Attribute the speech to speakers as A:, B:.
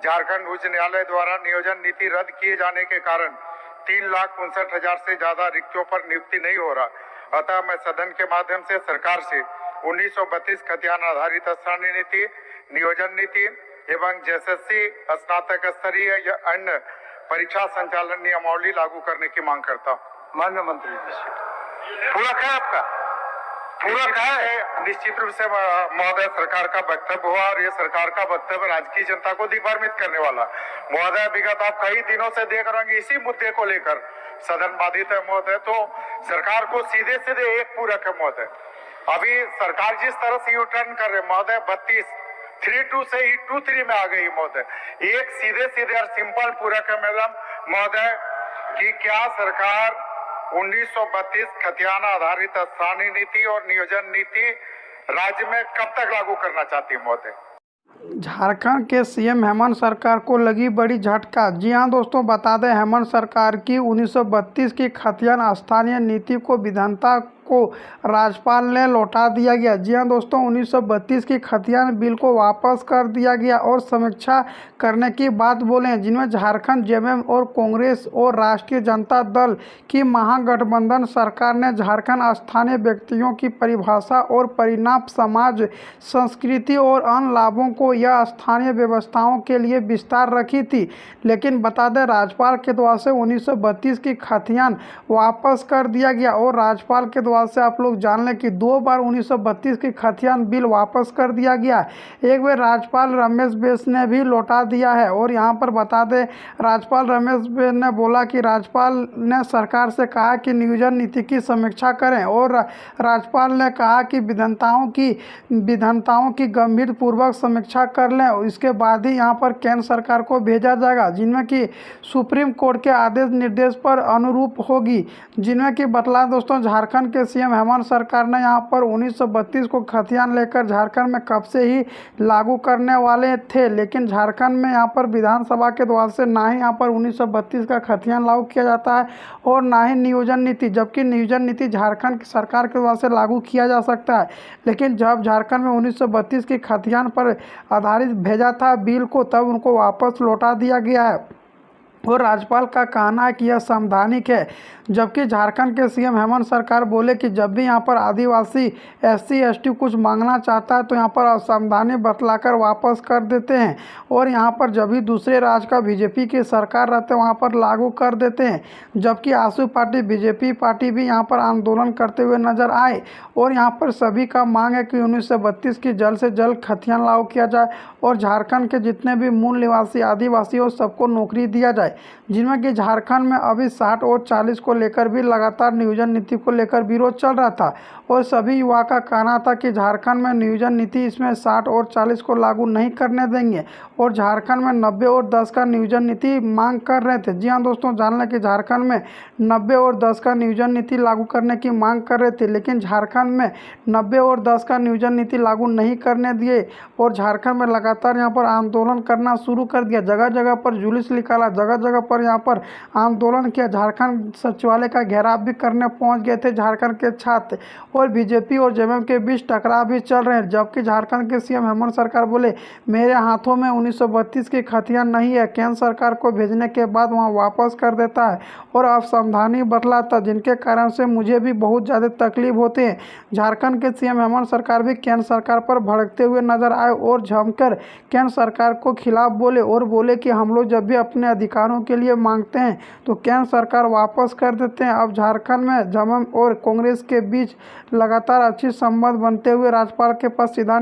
A: झारखंड उच्च न्यायालय द्वारा नियोजन नीति रद्द किए जाने के कारण 3,59,000 से ज्यादा रिक्तियों पर नियुक्ति नहीं हो रहा। अतः मैं सदन के माध्यम से सरकार से 1932 खतियान आधारित स्थानीय नीति, नियोजन नीति एवं JSSC स्नातक स्तरीय या अन्य परीक्षा संचालन नियमावली लागू करने की मांग करता हूँ।
B: माननीय मंत्री जी, पूरा क्या आपका पूरा क्या है?
A: निश्चित रूप से महोदय सरकार का वक्तव्य हुआ और ये सरकार का वक्तव्य राज्य की जनता को दिग्भ्रमित करने वाला। महोदय विगत आप कई दिनों से देख रहे होंगे इसी मुद्दे को लेकर सदन बाधित है महोदय। तो सरकार को सीधे सीधे एक पूरक है महोदय। अभी सरकार जिस तरह से यू टर्न कर रहे महोदय 32 से ही 23 में आ गई महोदय। एक सीधे सीधे और सिंपल पूरक है मैडम महोदय कि क्या सरकार 1932 खतियान आधारित स्थानीय नीति और नियोजन नीति राज्य में कब तक लागू करना चाहती है महोदय?
C: झारखंड के सीएम हेमंत सरकार को लगी बड़ी झटका। जी हां दोस्तों, बता दें हेमंत सरकार की 1932 की खतियान स्थानीय नीति को विधानता को राज्यपाल ने लौटा दिया गया। जी हां दोस्तों, 1932 की खतियान बिल को वापस कर दिया गया और समीक्षा करने की बात बोले, जिनमें झारखंड जेएमएम और कांग्रेस और राष्ट्रीय जनता दल की महागठबंधन सरकार ने झारखंड स्थानीय व्यक्तियों की परिभाषा और परिणाम, समाज, संस्कृति और अन्य लाभों को या स्थानीय व्यवस्थाओं के लिए विस्तार रखी थी। लेकिन बता दें राज्यपाल के द्वारा से 1932 की खतियान वापस कर दिया गया और राज्यपाल के द्वारा से आप लोग जान लें कि 2 बार 1932 की खतियान बिल वापस कर दिया गया। एक बार राज्यपाल रमेश बैस ने भी लौटा दिया है। और यहाँ पर बता दें राज्यपाल रमेश बैस ने बोला कि राज्यपाल ने सरकार से कहा कि नियोजन नीति की समीक्षा करें और राज्यपाल ने कहा कि विधानताओं की गंभीर पूर्वक समीक्षा कर लें। इसके बाद ही यहाँ पर केंद्र सरकार को भेजा जाएगा, जिनमें कि सुप्रीम कोर्ट के आदेश निर्देश पर अनुरूप होगी। जिनमें कि बतला दोस्तों, झारखंड के सीएम हेमंत सरकार ने यहाँ पर 1932 को खतियान लेकर झारखंड में कब से ही लागू करने वाले थे, लेकिन झारखंड में यहाँ पर विधानसभा के द्वारा से ना ही यहाँ पर 1932 का खतियान लागू किया जाता है और ना ही नियोजन नीति, जबकि नियोजन नीति झारखंड की सरकार के द्वारा से लागू किया जा सकता है। लेकिन जब झारखंड में 1932 की खतियान पर आधारित भेजा था बिल को, तब उनको वापस लौटा दिया गया है और राज्यपाल का कहना है कि यह संवैधानिक है। जबकि झारखंड के सीएम हेमंत सरकार बोले कि जब भी यहाँ पर आदिवासी SC ST कुछ मांगना चाहता है तो यहाँ पर असंवैधानिक बतलाकर वापस कर देते हैं और यहाँ पर जब भी दूसरे राज्य का बीजेपी की सरकार रहते हैं वहाँ पर लागू कर देते हैं। जबकि आसू पार्टी बीजेपी पार्टी भी यहाँ पर आंदोलन करते हुए नजर आए और यहाँ पर सभी का मांग है कि 1932 की जल्द से जल्द खतियान लागू किया जाए और झारखंड के जितने भी मूल निवासी आदिवासी हो सबको नौकरी दिया जाए। जिनमें कि झारखंड में अभी 60 और 40 को लेकर भी लगातार नियोजन नीति को लेकर विरोध चल रहा था और सभी युवा का कहना था कि झारखंड में नियोजन नीति इसमें 60 और 40 को लागू नहीं करने देंगे और झारखंड में 90 और 10 का नियोजन नीति मांग कर रहे थे। जी हाँ दोस्तों, जान लें कि झारखंड में 90 और 10 का नियोजन नीति लागू करने की मांग कर रहे थे, लेकिन झारखंड में 90 और 10 का नियोजन नीति लागू नहीं करने दिए और झारखंड में लगातार यहाँ पर आंदोलन करना शुरू कर दिया। जगह जगह पर जुलूस निकाला, जगह जगह पर यहाँ पर आंदोलन किया। झारखंड सचिवालय का घेराव भी करने पहुंच गए थे झारखंड के छात्र और बीजेपी और जेएमएम के बीच टकराव भी चल रहे हैं। जबकि झारखंड के सीएम हेमंत सरकार बोले मेरे हाथों में 1932 की खतियान नहीं है, केंद्र सरकार को भेजने के बाद वहां वापस कर देता है और अब संवैधानिक बतलाता, जिनके कारण से मुझे भी बहुत ज़्यादा तकलीफ होती है। झारखंड के सीएम हेमंत सरकार भी केंद्र सरकार पर भड़कते हुए नजर आए और जमकर केंद्र सरकार को खिलाफ बोले और बोले कि हम लोग जब भी अपने अधिकारों के लिए मांगते हैं तो केंद्र सरकार वापस कर देते हैं। अब झारखंड में जेएमएम और कांग्रेस के बीच लगातार अच्छी संबंध बनते हुए राज्यपाल के पास सीधा